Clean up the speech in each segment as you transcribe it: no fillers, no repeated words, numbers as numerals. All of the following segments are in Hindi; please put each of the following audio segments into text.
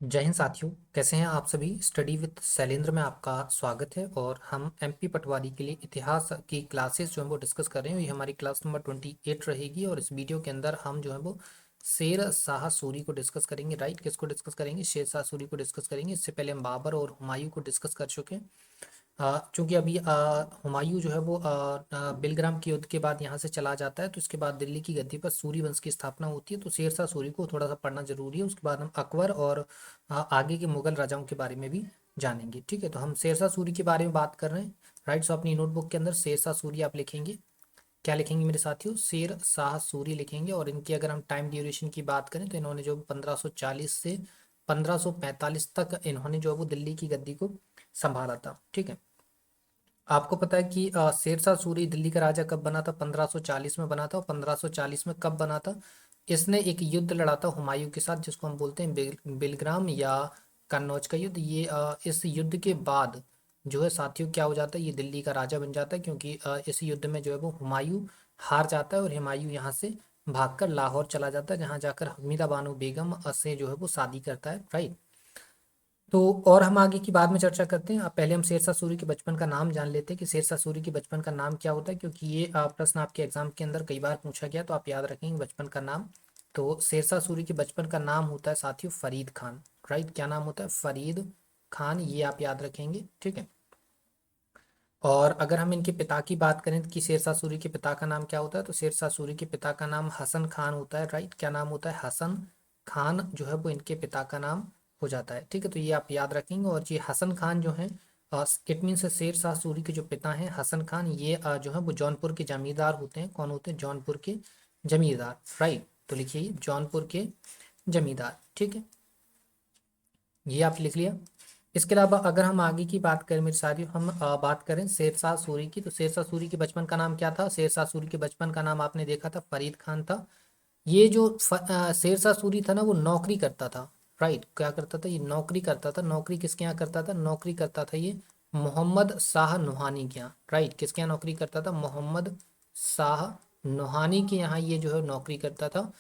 जय हिंद साथियों, कैसे हैं आप सभी। स्टडी विद शैलेंद्र में आपका स्वागत है। और हम एमपी पटवारी के लिए इतिहास की क्लासेस जो है वो डिस्कस कर रहे हैं। ये हमारी क्लास नंबर 28 रहेगी और इस वीडियो के अंदर हम जो है वो शेर शाह सूरी को डिस्कस करेंगे। राइट, किसको डिस्कस करेंगे? शेर शाह सूरी को डिस्कस करेंगे। इससे पहले हम बाबर और हुमायूं को डिस्कस कर चुके हैं। चूंकि अभी हुमायूं जो है वो बिलग्राम के युद्ध के बाद यहाँ से चला जाता है, तो इसके बाद दिल्ली की गद्दी पर सूरी वंश की स्थापना होती है। तो शेर शाह सूरी को थोड़ा सा पढ़ना जरूरी है। उसके बाद हम अकबर और आगे के मुगल राजाओं के बारे में भी जानेंगे। ठीक है, तो हम शेर शाह सूरी के बारे में बात कर रहे हैं। राइट, सो अपनी नोटबुक के अंदर शेर शाह सूरी आप लिखेंगे। क्या लिखेंगे मेरे साथियों? शेर शाह सूरी लिखेंगे। और इनकी अगर हम टाइम ड्यूरेशन की बात करें तो इन्होंने जो 1540 से 1545 तक इन्होंने जो है वो दिल्ली की गद्दी को संभाला था। ठीक है, आपको पता है कि शेरशाह सूरी दिल्ली का राजा कब बना था? 1540 में बना था। और 1540 में कब बना था? इसने एक युद्ध लड़ा था हुमायूं के साथ, जिसको हम बोलते हैं बिलग्राम या कन्नौज का युद्ध। ये इस युद्ध के बाद जो है साथियों क्या हो जाता है, ये दिल्ली का राजा बन जाता है। क्योंकि इस युद्ध में जो है वो हुमायूं हार जाता है और हुमायूं यहाँ से भागकर लाहौर चला जाता है, जहाँ जाकर हमीदा बानो बेगम से जो है वो शादी करता है। राइट, तो और हम आगे की बाद में चर्चा करते हैं। अब पहले हम शेरशाह सूरी के बचपन का नाम जान लेते हैं कि शेरशाह सूरी के बचपन का नाम क्या होता है, क्योंकि ये प्रश्न आपके एग्जाम के अंदर कई बार पूछा गया, तो आप याद रखेंगे बचपन का नाम। तो शेरशाह सूरी के बचपन का नाम होता है साथियों फरीद खान। राइट, क्या नाम होता है? फरीद खान, ये आप याद रखेंगे। ठीक है, और अगर हम इनके पिता की बात करें कि शेरशाह सूरी के पिता का नाम क्या होता है, तो शेरशाह सूरी के पिता का नाम हसन खान होता है। राइट, क्या नाम होता है? हसन खान जो है वो इनके पिता का नाम हो जाता है। ठीक है, तो ये आप याद रखेंगे। और ये हसन खान जो है, इट मीन्स शेरशाह सूरी के जो पिता हैं हसन खान, ये जो है वो जौनपुर के जमींदार होते हैं। कौन होते हैं? जौनपुर के जमींदार। राइट, तो लिखिए जौनपुर के जमींदार। ठीक है, ये आप लिख लिया। इसके अलावा अगर हम आगे की बात करें मेरे साथियों, हम बात करें शेरशाह सूरी की, तो शेरशाह सूरी के बचपन का नाम क्या था? शेरशाह सूरी के बचपन का नाम आपने देखा था फरीद खान था। ये जो शेरशाह सूरी था ना, वो नौकरी करता था। राइट, क्या करता था? ये नौकरी करता था। नौकरी किसके यहाँ करता था? नौकरी करता था ये मोहम्मद शाह नुहानी के यहाँ। राइट, किसके यहाँ नौकरी करता था? मोहम्मद शाह नुहानी के यहाँ ये जो है नौकरी करता था।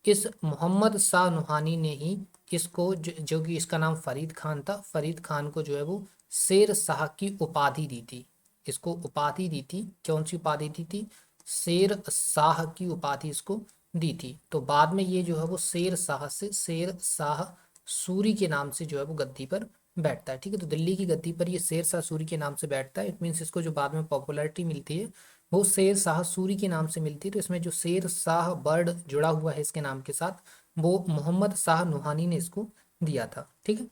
इस मोहम्मद शाह नुहानी ने ही इसको जो कि इसका नाम फरीद खान था, फरीद खान को जो है वो शेर शाह की उपाधि दी थी। इसको उपाधि दी थी। कौन सी उपाधि दी थी? शेर शाह की उपाधि इसको दी थी। तो बाद में ये जो है वो शेर शाह से शेर शाह सूरी के नाम से जो है वो गद्दी पर बैठता है। ठीक है, तो दिल्ली की गद्दी पर ये शेर शाह सूरी के नाम से बैठता है। इट मीन्स इसको जो बाद में पॉपुलैरिटी मिलती है वो शेर शाह सूरी के नाम से मिलती है। तो इसमें जो शेर शाह बर्ड जुड़ा हुआ है इसके नाम के साथ, वो मोहम्मद शाह नुहानी ने इसको दिया था। ठीक है,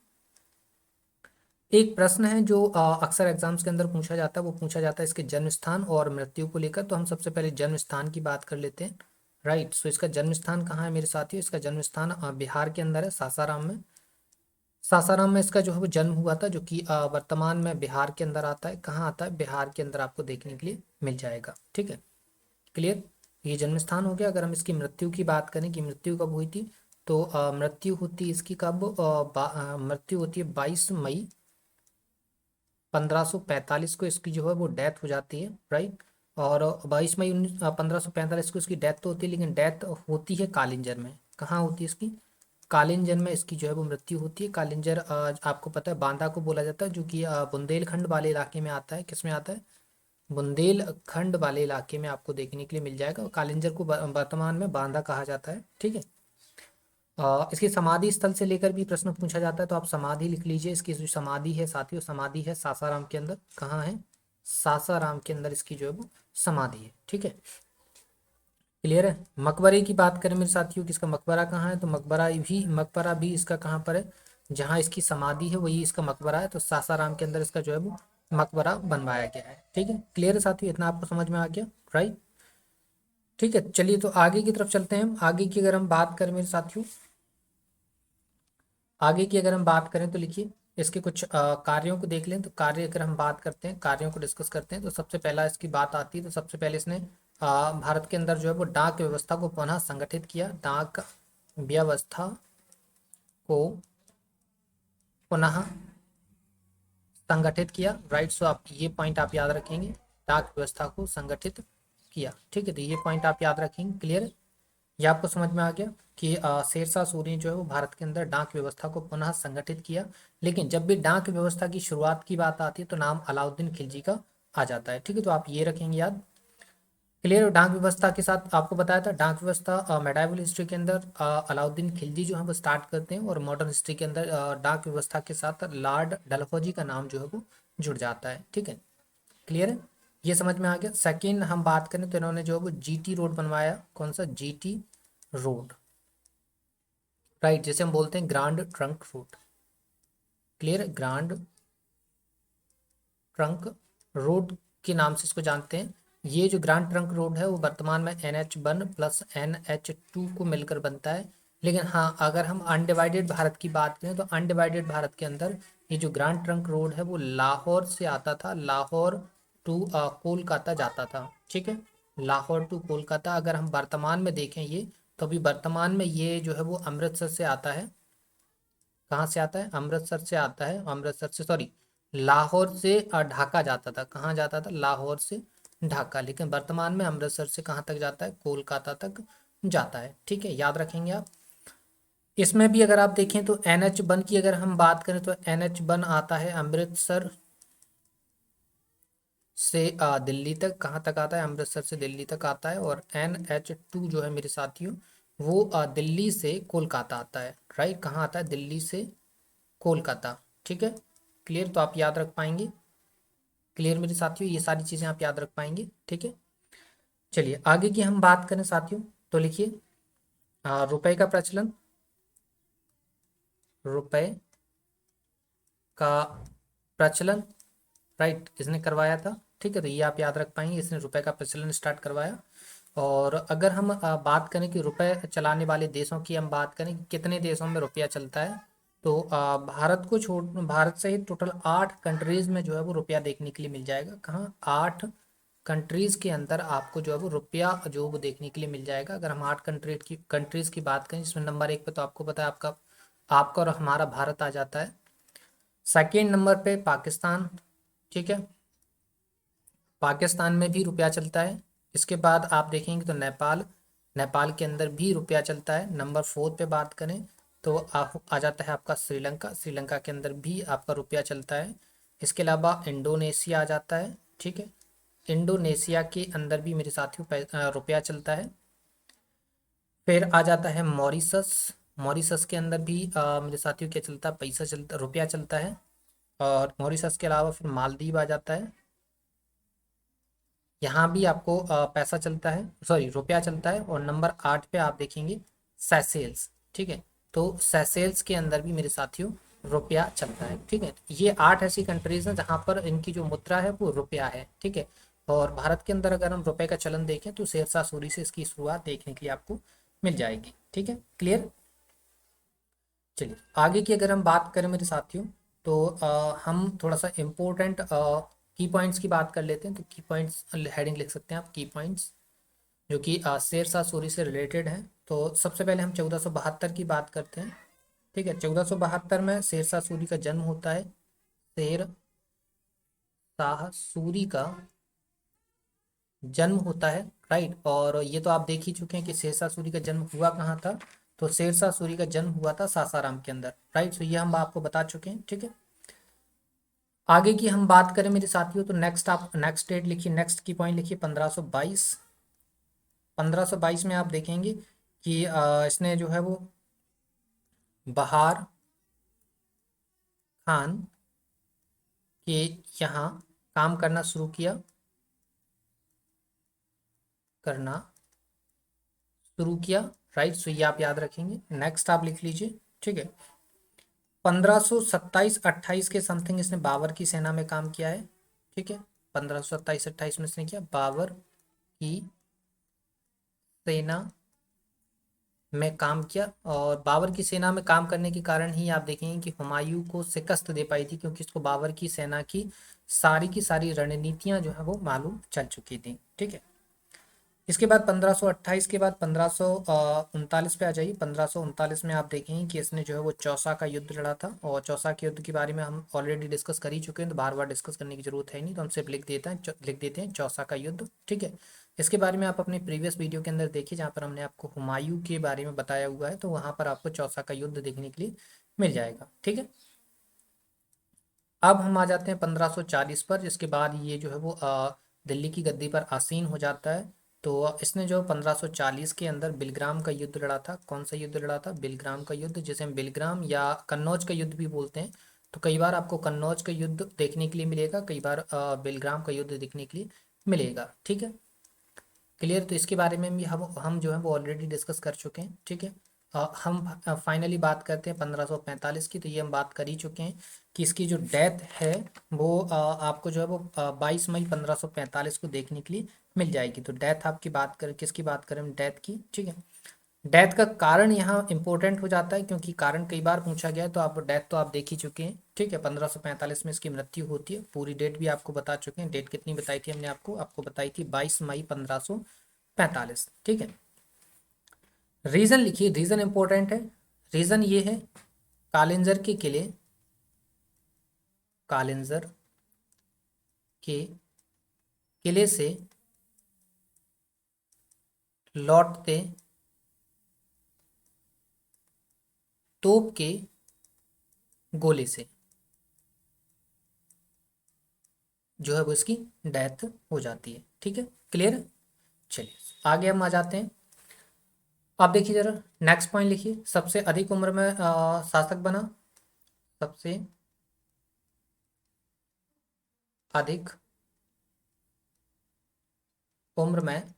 एक प्रश्न है जो अक्सर एग्जाम्स के अंदर पूछा जाता है, वो पूछा जाता है इसके जन्म स्थान और मृत्यु को लेकर। तो हम सबसे पहले जन्म स्थान की बात कर लेते हैं। राइट, सो इसका जन्म स्थान कहाँ है मेरे साथियों? इसका जन्म स्थान बिहार के अंदर है, सासाराम में। सासाराम में इसका जो है वो जन्म हुआ था, जो कि वर्तमान में बिहार के अंदर आता है। कहाँ आता है? बिहार के अंदर आपको देखने के लिए मिल जाएगा। ठीक है, क्लियर। ये जन्म स्थान हो गया। अगर हम इसकी मृत्यु की बात करें कि मृत्यु कब हुई थी, तो मृत्यु होती है इसकी कब? मृत्यु होती है 22 मई 1545 को इसकी जो है वो डेथ हो जाती है। राइट, और 22 मई 1545 को इसकी डेथ तो होती है, लेकिन डेथ होती है कालिंजर में। कहाँ होती है इसकी? कालिंजर में इसकी जो है वो मृत्यु होती है। कालिंजर आपको पता है बांदा को बोला जाता है, जो कि बुंदेलखंड वाले इलाके में आता है। किस में आता है? बुंदेलखंड वाले इलाके में आपको देखने के लिए मिल जाएगा। और कालिंजर को वर्तमान में बांदा कहा जाता है। ठीक है, इसकी समाधि स्थल से लेकर भी प्रश्न पूछा जाता है, तो आप समाधि लिख लीजिए। इसकी जो समाधि है साथियों, समाधि है सासाराम के अंदर। कहाँ है? सासाराम के अंदर इसकी जो है वो समाधि है। ठीक है, क्लियर है। मकबरे की बात करें मेरे साथियों कि इसका मकबरा कहाँ है, तो मकबरा भी इसका कहाँ पर है? जहाँ इसकी समाधि है वही इसका मकबरा है। तो सासाराम के अंदर इसका जो है वो मकबरा बनवाया गया है। ठीक है, क्लियर है साथियों, इतना आपको समझ में आ गया। राइट, ठीक है, चलिए तो आगे की तरफ चलते हैं हम। आगे की अगर हम बात करें मेरे साथियों, आगे की अगर हम बात करें तो लिखिए इसके कुछ कार्यों को देख लें। तो कार्य अगर हम बात करते हैं, कार्यों को डिस्कस करते हैं, तो सबसे पहला इसकी बात आती है। तो सबसे पहले इसने भारत के अंदर जो है वो डाक व्यवस्था को पुनः संगठित किया। डाक व्यवस्था को पुनः संगठित किया। राइट, सो आप ये पॉइंट आप याद रखेंगे, डाक व्यवस्था को संगठित किया। ठीक है, तो ये पॉइंट आप याद रखेंगे। क्लियर है। ये आपको समझ में आ गया कि शेरशाह सूरी जो है वो भारत के अंदर डाक व्यवस्था को पुनः संगठित किया। लेकिन जब भी डाक व्यवस्था की शुरुआत की बात आती है तो नाम अलाउद्दीन खिलजी का आ जाता है। ठीक है, तो आप ये रखेंगे याद। क्लियर। डाक व्यवस्था के साथ आपको बताया था, डाक व्यवस्था मेडाइवल हिस्ट्री के अंदर अलाउद्दीन खिलजी जो है वो स्टार्ट करते हैं, और मॉडर्न हिस्ट्री के अंदर डाक व्यवस्था के साथ लॉर्ड डलहौजी का नाम जो है वो जुड़ जाता है। ठीक है, क्लियर है, ये समझ में आ गया। सेकंड हम बात करें तो इन्होंने जो है वो जीटी रोड बनवाया। कौन सा? जीटी रोड, राइट, जिसे हम बोलते हैं grand trunk road. Clear, grand trunk road के नाम से इसको जानते हैं। ये जो ग्रांड ट्रंक रोड है वो वर्तमान में NH1 प्लस NH2 को मिलकर बनता है। लेकिन हाँ, अगर हम अनडिवाइडेड भारत की बात करें तो अनडिवाइडेड भारत के अंदर ये जो ग्रांड ट्रंक रोड है वो लाहौर से आता था, लाहौर टू कोलकाता जाता था। ठीक है, लाहौर टू कोलकाता। अगर हम वर्तमान में देखें ये, तो अभी वर्तमान में ये जो है वो अमृतसर से आता है। कहाँ से आता है? अमृतसर से आता है, अमृतसर से, सॉरी, लाहौर से ढाका जाता था। कहाँ जाता था? लाहौर से ढाका। लेकिन वर्तमान में अमृतसर से कहाँ तक जाता है? कोलकाता तक जाता है। ठीक है, याद रखेंगे आप। इसमें भी अगर आप देखें तो NH1 की अगर हम बात करें तो NH1 आता है अमृतसर से दिल्ली तक। कहाँ तक आता है? अमृतसर से दिल्ली तक आता है। और NH2 जो है मेरे साथियों वो दिल्ली से कोलकाता आता है। राइट, कहाँ आता है? दिल्ली से कोलकाता। ठीक है, क्लियर, तो आप याद रख पाएंगे। क्लियर मेरे साथियों, ये सारी चीजें आप याद रख पाएंगे। ठीक है, चलिए आगे की हम बात करें साथियों, तो लिखिए रुपए का प्रचलन, रुपए का प्रचलन, राइट, इसने करवाया था। ठीक है, तो ये आप याद रख पाएंगे, इसने रुपए का प्रचलन स्टार्ट करवाया। और अगर हम बात करें कि रुपए चलाने वाले देशों की हम बात करें कि कितने देशों में रुपया चलता है, तो भारत को छोड़, भारत सहित टोटल 8 कंट्रीज में जो है वो रुपया देखने के लिए मिल जाएगा। कहाँ? 8 कंट्रीज के अंदर आपको जो है वो रुपया जो है वो देखने के लिए मिल जाएगा। अगर हम 8 कंट्रीज की बात करें, इसमें नंबर 1 पे तो आपको पता है आपका आपका और हमारा भारत आ जाता है। सेकेंड नंबर पे पाकिस्तान। ठीक है, पाकिस्तान में भी रुपया चलता है। इसके बाद आप देखेंगे तो नेपाल, नेपाल के अंदर भी रुपया चलता है। नंबर 4 पे बात करें तो आप आ जाता है आपका श्रीलंका, श्रीलंका के अंदर भी आपका रुपया चलता है। इसके अलावा इंडोनेशिया आ जाता है। ठीक है, इंडोनेशिया के अंदर भी मेरे साथियों रुपया चलता है। फिर आ जाता है मॉरिशस, मॉरिशस के अंदर भी मेरे साथियों क्या चलता है? पैसा चलता, रुपया चलता है। और मॉरिशस के अलावा फिर मालदीव आ जाता है, यहाँ भी आपको पैसा चलता है, सॉरी रुपया चलता है। और नंबर 8 पे आप देखेंगे सेशेल्स। ठीक है, तो सेशेल्स के अंदर भी मेरे साथियों रुपया चलता है। ठीक है, ये 8 ऐसी कंट्रीज हैं जहाँ पर इनकी जो मुद्रा है वो रुपया है। ठीक है, और भारत के अंदर अगर हम रुपए का चलन देखें तो शेरशाह सूरी से इसकी शुरुआत देखने के लिए आपको मिल जाएगी। ठीक है, क्लियर। चलिए आगे की अगर हम बात करें मेरे साथियों, तो हम थोड़ा सा इम्पोर्टेंट की पॉइंट्स की बात कर लेते हैं। तो की पॉइंट्स हेडिंग लिख सकते हैं आप, की पॉइंट्स, जो कि शेरशाह सूरी से रिलेटेड हैं। तो सबसे पहले हम 1472 की बात करते हैं। ठीक है, 1472 में शेरशाह सूरी का जन्म होता है। शेर शाह सूरी का जन्म होता है, राइट। और ये तो आप देख ही चुके हैं कि शेरशाह सूरी का जन्म हुआ कहाँ था। तो शेरशाह सूरी का जन्म हुआ था सासाराम के अंदर, राइट। तो ये हम आपको बता चुके हैं। ठीक है, आगे की हम बात करें मेरे साथियों, तो नेक्स्ट आप नेक्स्ट डेट लिखिए, नेक्स्ट की पॉइंट लिखिए 1522। 1522 में आप देखेंगे कि इसने जो है वो बहार खान के यहाँ काम करना शुरू किया, करना शुरू किया, राइट। सो ये आप याद रखेंगे। नेक्स्ट आप लिख लीजिए। ठीक है, 1527-28 के समथिंग इसने बाबर की सेना में काम किया है। ठीक है, 1527-28 में इसने किया बाबर की सेना में काम किया। और बाबर की सेना में काम करने के कारण ही आप देखेंगे कि हुमायूं को शिकस्त दे पाई थी, क्योंकि इसको बाबर की सेना की सारी रणनीतियां जो है वो मालूम चल चुकी थी। ठीक है, इसके बाद 1528 के बाद 1539 पे आ जाइए। 1539 में आप देखेंगे कि इसने जो है वो चौसा का युद्ध लड़ा था, और चौसा के युद्ध के बारे में हम ऑलरेडी डिस्कस कर ही चुके हैं, तो बार बार डिस्कस करने की जरूरत है नहीं, तो हम सिर्फ लिख देते हैं चौसा का युद्ध। ठीक है, इसके बारे में आप अपने प्रीवियस वीडियो के अंदर देखिए, जहाँ पर हमने आपको हुमायूं के बारे में बताया हुआ है, तो वहाँ पर आपको चौसा का युद्ध देखने के लिए मिल जाएगा। ठीक है, अब हम आ जाते हैं 1540 पर, जिसके बाद ये जो है वो दिल्ली की गद्दी पर आसीन हो जाता है। तो इसने जो 1540 के अंदर बिलग्राम का युद्ध लड़ा था। कौन सा युद्ध लड़ा था? बिलग्राम का युद्ध, जिसे हम बिलग्राम या कन्नौज का युद्ध भी बोलते हैं। तो कई बार आपको कन्नौज का युद्ध देखने के लिए मिलेगा, कई बार बिलग्राम का युद्ध देखने के लिए मिलेगा। ठीक है, क्लियर। तो इसके बारे में भी हम जो है वो ऑलरेडी डिस्कस कर चुके हैं। ठीक है, हम फाइनली बात करते हैं 1545 की। तो ये हम बात कर ही चुके हैं कि इसकी जो डेथ है वो आपको जो है वो 22 मई 1545 को देखने के लिए मिल जाएगी। तो डेथ आपकी बात करें, किसकी बात करें हम? डेथ की। ठीक है, डेथ का कारण यहाँ इंपॉर्टेंट हो जाता है, क्योंकि कारण कई बार पूछा गया है। तो आप डेथ तो आप देख ही चुके हैं। ठीक है, 1545 में इसकी मृत्यु होती है। पूरी डेट भी आपको बता चुके हैं। डेट कितनी बताई थी हमने आपको? आपको बताई थी 22 मई 1545। ठीक है, रीजन लिखिए, रीजन इंपॉर्टेंट है। रीजन ये है, कालिंजर के किले, कालिंजर के किले से लौटते तोप के गोले से जो है वो इसकी डेथ हो जाती है। ठीक है, क्लियर है? चलिए आगे हम आ जाते हैं। आप देखिए जरा, नेक्स्ट पॉइंट लिखिए। सबसे अधिक उम्र में शासक बना। सबसे अधिक उम्र में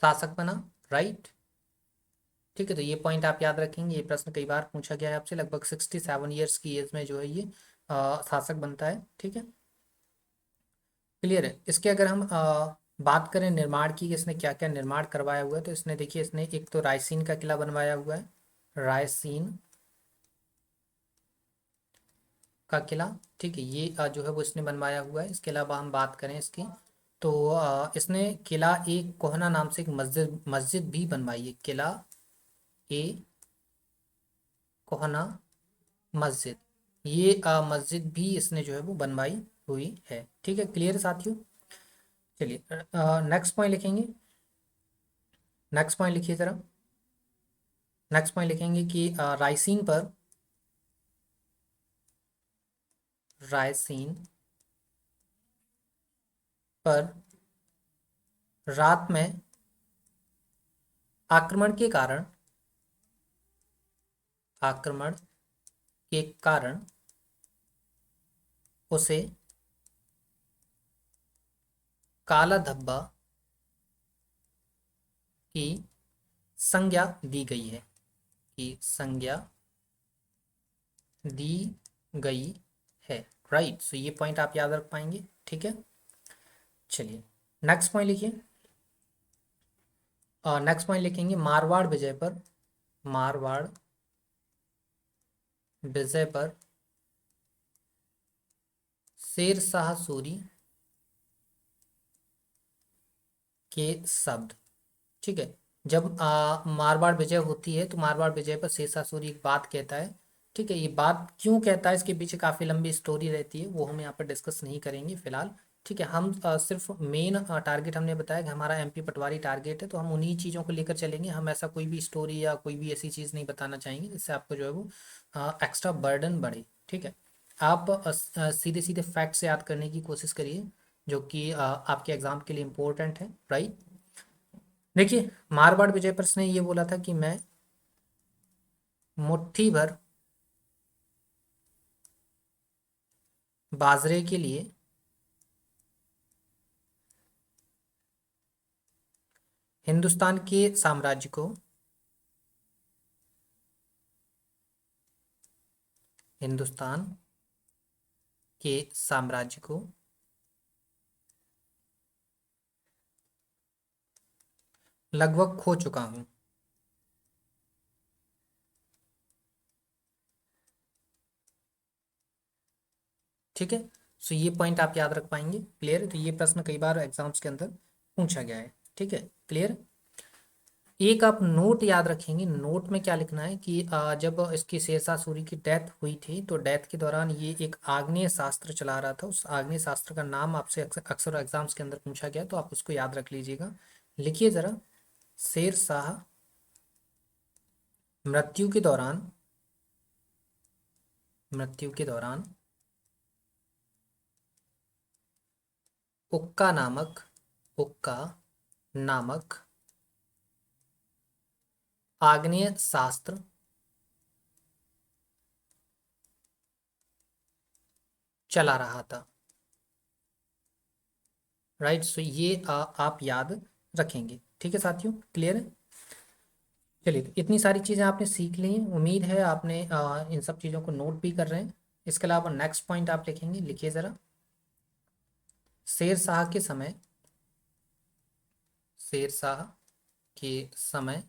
शासक बना, राइट। ठीक है, तो ये पॉइंट आप याद रखेंगे। ये प्रश्न कई बार पूछा गया है आपसे। लगभग 67 ईयर्स की एज में जो है ये शासक बनता है। ठीक है, क्लियर है। इसके अगर हम बात करें निर्माण की, इसने क्या क्या निर्माण करवाया हुआ है, तो इसने देखिए, इसने एक तो रायसीन का किला बनवाया हुआ है, रायसीन का किला। ठीक है, ये जो है वो इसने बनवाया हुआ है। इसके अलावा हम बात करें इसकी, तो इसने किला एक कोहना नाम से एक मस्जिद मस्जिद भी बनवाई है। किला ए कोहना मस्जिद, ये मस्जिद भी इसने जो है वो बनवाई हुई है। ठीक है, क्लियर साथियों। चलिए नेक्स्ट पॉइंट लिखेंगे। नेक्स्ट पॉइंट लिखिए जरा। नेक्स्ट पॉइंट लिखेंगे कि रायसीन पर रात में आक्रमण के कारण, आक्रमण के कारण उसे काला धब्बा की संज्ञा दी गई है, की संज्ञा दी गई है, राइट। सो ये पॉइंट आप याद रख पाएंगे। ठीक है, चलिए नेक्स्ट पॉइंट लिखिए। नेक्स्ट पॉइंट लिखेंगे, मारवाड़ विजय पर, मारवाड़ विजय पर शेर शाह सूरी के शब्द। ठीक है, जब मारवाड़ विजय होती है, तो मारवाड़ विजय पर शेर शाह सूरी एक बात कहता है। ठीक है, ये बात क्यों कहता है, इसके पीछे काफी लंबी स्टोरी रहती है, वो हम यहाँ पर डिस्कस नहीं करेंगे फिलहाल। ठीक है, हम सिर्फ मेन टारगेट हमने बताया कि हमारा एमपी पटवारी टारगेट है, तो हम उन्हीं चीज़ों को लेकर चलेंगे। हम ऐसा कोई भी स्टोरी या कोई भी ऐसी चीज़ नहीं बताना चाहेंगे जिससे आपको जो है वो एक्स्ट्रा बर्डन बढ़े। ठीक है, आप सीधे सीधे फैक्ट्स याद करने की कोशिश करिए, जो कि आपके एग्जाम के लिए इम्पोर्टेंट है, राइट। देखिए, मारवाड़ विजय पर ने ये बोला था कि मैं मुट्ठी भर बाजरे के लिए हिंदुस्तान के साम्राज्य को, हिंदुस्तान के साम्राज्य को लगभग खो चुका हूं। ठीक है, सो ये पॉइंट आप याद रख पाएंगे। क्लियर है? तो ये प्रश्न कई बार एग्जाम्स के अंदर पूछा गया है। ठीक है, क्लियर। एक आप नोट याद रखेंगे, नोट में क्या लिखना है कि जब इसकी शेरशाह सूरी की डेथ हुई थी तो डेथ के दौरान ये एक आग्नेय शास्त्र चला रहा था। उस आग्नेय शास्त्र का नाम आपसे अक्सर अक्सर एग्जाम्स के अंदर पूछा गया, तो आप उसको याद रख लीजिएगा। लिखिए जरा, शेरशाह मृत्यु के दौरान, मृत्यु के दौरान उक्का नामक, उक्का नामक आग्नेय शास्त्र चला रहा था। राइट, सो ये आप याद रखेंगे। ठीक है साथियों, क्लियर है। चलिए, तो इतनी सारी चीज़ें आपने सीख ली हैं, उम्मीद है आपने इन सब चीज़ों को नोट भी कर रहे हैं। इसके अलावा नेक्स्ट पॉइंट आप लिखेंगे, लिखिए ज़रा, शेर शाह के समय, शेर शाह के समय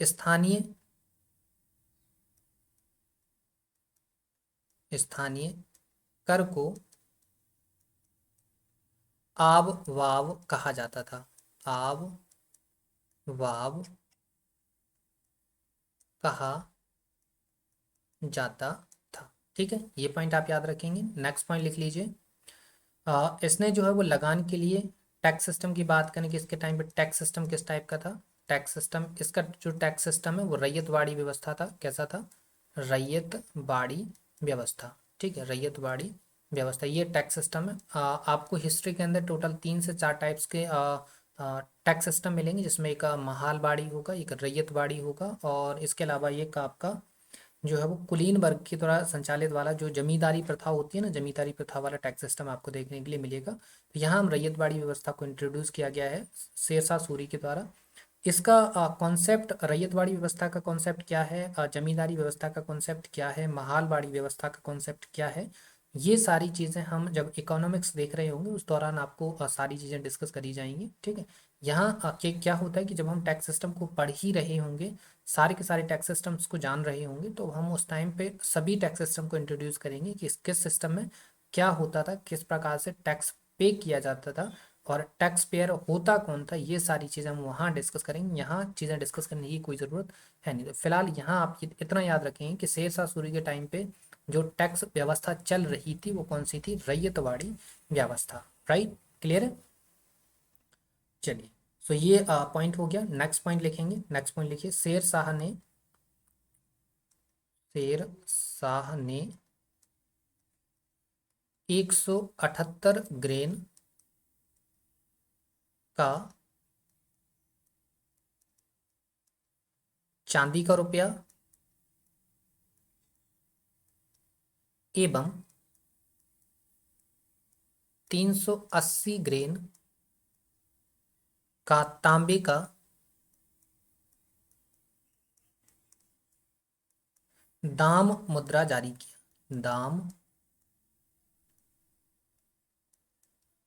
स्थानीय, स्थानीय कर को आब वाव कहा जाता था। आब वाव कहा जाता था। ठीक है, ये पॉइंट आप याद रखेंगे। नेक्स्ट पॉइंट लिख लीजिए, इसने जो है वो लगान के लिए टैक्स सिस्टम की बात करें कि इसके टाइम पे टैक्स सिस्टम किस टाइप का था। टैक्स सिस्टम, इसका जो टैक्स सिस्टम है वो रैयतवाड़ी व्यवस्था था। कैसा था? रैयतवाड़ी व्यवस्था। ठीक है, रैयतवाड़ी व्यवस्था, ये टैक्स सिस्टम है। आपको हिस्ट्री के अंदर टोटल 3 से 4 टाइप्स के टैक्स सिस्टम मिलेंगे, जिसमें एक महालवाड़ी होगा, एक रैयतवाड़ी होगा, और इसके अलावा एक आपका जो है वो कुलीन वर्ग के द्वारा संचालित वाला जो जमींदारी प्रथा होती है ना, जमींदारी प्रथा वाला टैक्स सिस्टम आपको देखने के लिए मिलेगा। तो यहाँ हम रैयतवाड़ी व्यवस्था को इंट्रोड्यूस किया गया है शेरशाह सूरी के द्वारा। इसका कॉन्सेप्ट, रैयतवाड़ी व्यवस्था का कॉन्सेप्ट क्या है, जमींदारी व्यवस्था का कॉन्सेप्ट क्या है, महालवाड़ी व्यवस्था का कॉन्सेप्ट क्या है, ये सारी चीज़ें हम जब इकोनॉमिक्स देख रहे होंगे उस दौरान आपको सारी चीज़ें डिस्कस करी जाएंगी। ठीक है, यहाँ क्या होता है कि जब हम टैक्स सिस्टम को पढ़ ही रहे होंगे, सारे के सारे टैक्स सिस्टम्स को जान रहे होंगे, तो हम उस टाइम पे सभी टैक्स सिस्टम को इंट्रोड्यूस करेंगे कि किस सिस्टम में क्या होता था, किस प्रकार से टैक्स पे किया जाता था, और टैक्स पेयर होता कौन था। ये सारी चीज़ें हम वहाँ डिस्कस करेंगे, यहाँ चीज़ें डिस्कस करने की कोई ज़रूरत है नहीं। तो फिलहाल यहाँ आप इतना याद रखेंगे कि शेरशाह सूरी के टाइम पे जो टैक्स व्यवस्था चल रही थी वो कौन सी थी? रैयतवाड़ी व्यवस्था। राइट, क्लियर है। चलिए, सो ये पॉइंट हो गया। नेक्स्ट पॉइंट लिखेंगे, नेक्स्ट पॉइंट लिखिए, शेर शाह ने, शेर शाह ने 178 ग्रेन का चांदी का रुपया एवं 380 ग्रेन का तांबे का दाम मुद्रा जारी किया। दाम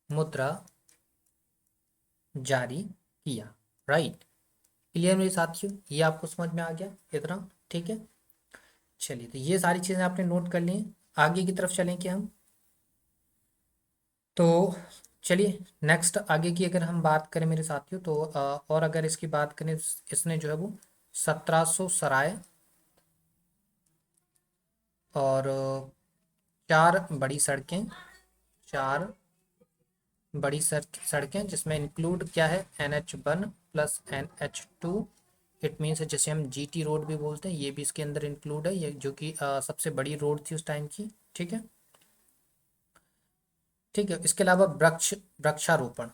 मुद्रा जारी किया। राइट, क्लियर मेरे साथियों, ये आपको समझ में आ गया इतना? ठीक है, चलिए, तो ये सारी चीज़ें आपने नोट कर ली हैं। आगे की तरफ चलें कि हम, तो चलिए नेक्स्ट आगे की अगर हम बात करें मेरे साथियों, तो और अगर इसकी बात करें, इसने जो है वो 1700 सराय और 4 बड़ी सड़कें, 4 बड़ी सड़कें जिसमें इंक्लूड क्या है? NH1 plus NH2। It means जिसे हम GT रोड भी बोलते हैं, ये भी इसके अंदर इंक्लूड है, ये जो कि सबसे बड़ी रोड थी उस टाइम की। ठीक है, ठीक है, इसके अलावा वृक्षारोपण।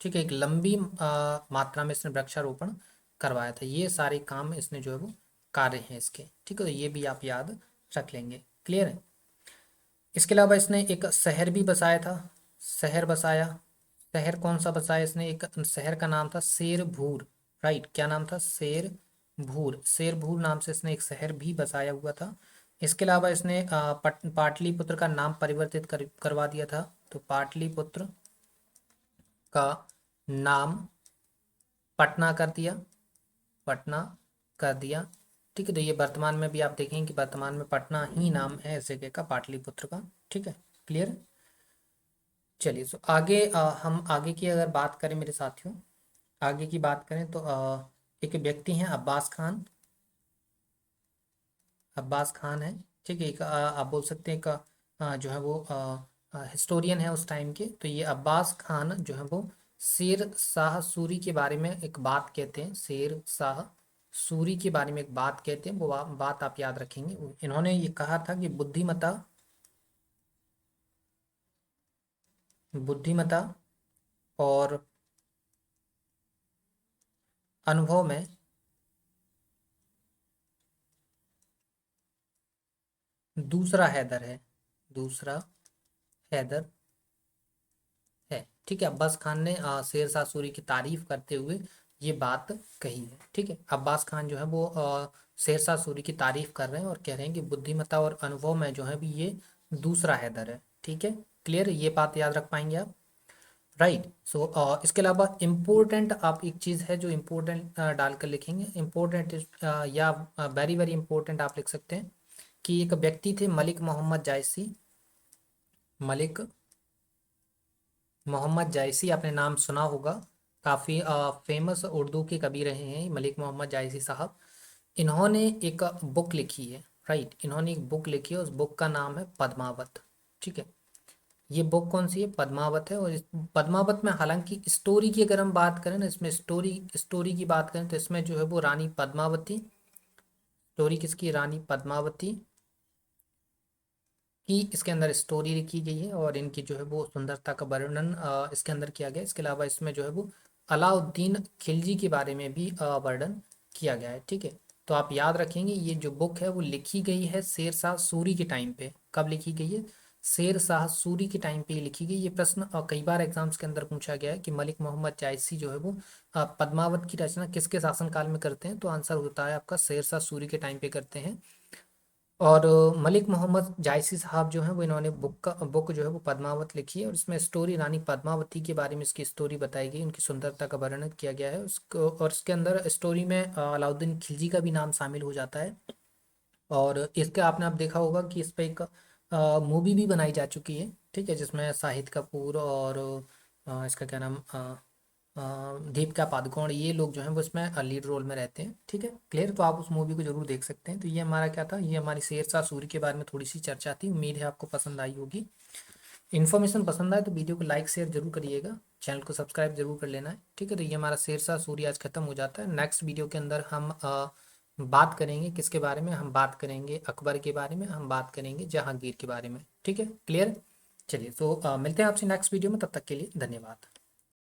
ठीक है, एक लंबी मात्रा में इसने वृक्षारोपण करवाया था। ये सारे काम इसने जो है वो कार्य हैं इसके। ठीक है, तो ये भी आप याद रख लेंगे। क्लियर है। इसके अलावा इसने एक शहर भी बसाया था, शहर बसाया। शहर कौन सा बसाया इसने? एक शहर का नाम था शेरभूर। राइट, क्या नाम था? शेरभूर। शेरभूर नाम से इसने एक शहर भी बसाया हुआ था। इसके अलावा इसने पाटलिपुत्र का नाम परिवर्तित करवा दिया था। तो पाटलिपुत्र का नाम पटना कर दिया, पटना कर दिया। ठीक है, तो ये वर्तमान में भी आप देखेंगे कि वर्तमान में पटना ही नाम है इस जगह का, पाटलिपुत्र का। ठीक है, क्लियर। चलिए, सो आगे हम आगे की अगर बात करें मेरे साथियों, आगे की बात करें तो एक व्यक्ति हैं अब्बास खान। अब्बास खान है, ठीक है। एक आप बोल सकते हैं एक जो है वो हिस्टोरियन है उस टाइम के। तो ये अब्बास खान जो है वो शेर शाह सूरी के बारे में एक बात कहते हैं। शेर शाह सूरी के बारे में एक बात कहते हैं, वो बात आप याद रखेंगे। इन्होंने ये कहा था कि बुद्धिमत्ता, बुद्धिमत्ता और अनुभव में दूसरा हैदर है, दूसरा हैदर है। ठीक है, अब्बास खान ने शेर शाह सूरी की तारीफ करते हुए ये बात कही है। ठीक है, अब्बास खान जो है वो शेर शाह सूरी की तारीफ कर रहे हैं और कह रहे हैं कि बुद्धिमत्ता और अनुभव में जो है भी ये दूसरा हैदर है। ठीक है, क्लियर, ये बात याद रख पाएंगे आप। राइट। सो इसके अलावा इम्पोर्टेंट आप एक चीज़ है जो इम्पोर्टेंट डालकर लिखेंगे। इम्पोर्टेंट या वेरी वेरी इंपॉर्टेंट आप लिख सकते हैं कि एक व्यक्ति थे मलिक मोहम्मद जायसी। मलिक मोहम्मद जायसी, आपने नाम सुना होगा, काफ़ी फेमस उर्दू के कवि रहे हैं मलिक मोहम्मद जायसी साहब। इन्होंने एक बुक लिखी है। राइट, इन्होंने एक बुक लिखी है, उस बुक का नाम है पद्मावत। ठीक है, ये बुक कौन सी है? पद्मावत है। और इस पद्मावत में हालांकि स्टोरी की अगर हम बात करें ना, इसमें स्टोरी स्टोरी की बात करें तो इसमें जो है वो रानी पद्मावती, स्टोरी किसकी? रानी पद्मावती की इसके अंदर स्टोरी लिखी गई है और इनकी जो है वो सुंदरता का वर्णन इसके अंदर किया गया है। इसके अलावा इसमें जो है वो अलाउद्दीन खिलजी के बारे में भी वर्णन किया गया है। ठीक है, तो आप याद रखेंगे ये जो बुक है वो लिखी गई है शेर शाह सूरी के टाइम पे। कब लिखी गई है? शेर शाह सूरी के टाइम पे ये लिखी गई। ये प्रश्न कई बार एग्जाम्स के अंदर पूछा गया है कि मलिक मोहम्मद जायसी जो है वो पद्मावत की रचना किसके शासनकाल में करते हैं? तो आंसर होता है आपका शेर शाह सूरी के टाइम पे करते हैं। और मलिक मोहम्मद जायसी साहब जो हैं वो इन्होंने बुक जो है वो पद्मावत लिखी है और इसमें स्टोरी रानी पद्मावती के बारे में इसकी स्टोरी बताई गई, उनकी सुंदरता का वर्णन किया गया है उसको। और इसके अंदर स्टोरी में अलाउद्दीन खिलजी का भी नाम शामिल हो जाता है। और इसके आपने आप देखा होगा कि इस पे एक मूवी भी बनाई जा चुकी है। ठीक है, जिसमें शाहिद कपूर और इसका क्या नाम दीपिका पादुकोण, ये लोग जो हैं वो इसमें लीड रोल में रहते हैं। ठीक है, क्लियर, तो आप उस मूवी को जरूर देख सकते हैं। तो ये हमारा क्या था, ये हमारी शेर शाह सूरी के बारे में थोड़ी सी चर्चा थी। उम्मीद है आपको पसंद आई होगी। इन्फॉर्मेशन पसंद आए तो वीडियो को लाइक शेयर जरूर करिएगा, चैनल को सब्सक्राइब जरूर कर लेना है। ठीक है, तो ये हमारा शेर शाह सूरी आज खत्म हो जाता है। नेक्स्ट वीडियो के अंदर हम बात करेंगे किसके बारे में? हम बात करेंगे अकबर के बारे में, हम बात करेंगे जहांगीर के बारे में। ठीक है, क्लियर। चलिए, तो मिलते हैं आपसे नेक्स्ट वीडियो में, तब तक के लिए धन्यवाद।